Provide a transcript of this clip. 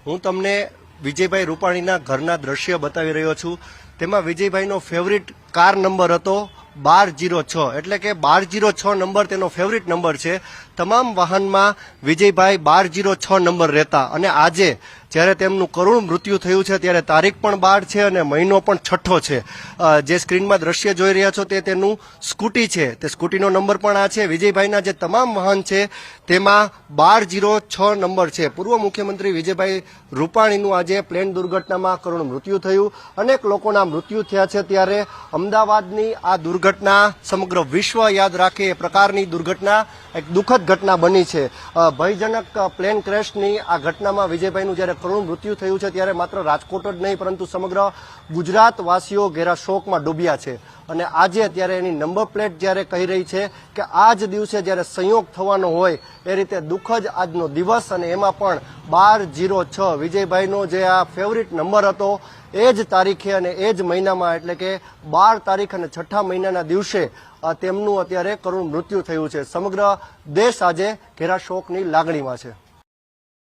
હું તમને વિજયભાઈ રૂપાણીના ઘરના દ્રશ્ય બતાવી રહ્યો છું। તેમાં વિજયભાઈનો ફેવરિટ કાર નંબર હતો 1206, એટલે કે 1206 નંબર તેનો ફેવરિટ નંબર છે। તમામ વાહનમાં વિજયભાઈ 1206 નંબર રહેતા અને આજે જ્યારે તેમનું કરુણ મૃત્યુ થયું છે ત્યારે તારીખ પણ 12 છે અને મહિનો પણ 6 છે। જે સ્ક્રીનમાં દ્રશ્ય જોઈ રહ્યા છો તે તેનું સ્કૂટી છે, તે સ્કૂટીનો નંબર પણ આ છે। વિજયભાઈના જે તમામ વાહન છે તેમાં 1206 નંબર છે। પૂર્વ મુખ્યમંત્રી વિજયભાઈ રૂપાણીનું આજે પ્લેન દુર્ઘટનામાં કરુણ મૃત્યુ થયું, અનેક લોકોના મૃત્યુ થયા છે। ત્યારે અમદાવાદની આ દુર્ઘટના સમગ્ર વિશ્વ યાદ રાખે એ પ્રકારની દુર્ઘટના એક દુઃખદ ઘટના બની છે। ભયજનક પ્લેન ક્રેશની આ ઘટનામાં વિજયભાઈનું જ્યારે કરુણ મૃત્યુ થયું છે ત્યારે માત્ર રાજકોટ જ નહીં પરંતુ સમગ્ર ગુજરાતવાસીઓ ઘેરા શોકમાં ડૂબ્યા છે। અને આજે ત્યારે એની નંબર પ્લેટ જ્યારે કહી રહી છે કે આ જ દિવસે જ્યારે સંયોગ થવાનો હોય એ રીતે દુઃખ જ આજનો દિવસ, અને એમાં પણ 1206 વિજયભાઈનો જે આ ફેવરિટ નંબર હતો એ જ તારીખે અને એ જ મહિનામાં, એટલે કે 12 તારીખ અને 6 મહિનાના દિવસે તેમનું અત્યારે કરુણ મૃત્યુ થયું છે। સમગ્ર દેશ આજે ઘેરા શોકની લાગણીમાં છે।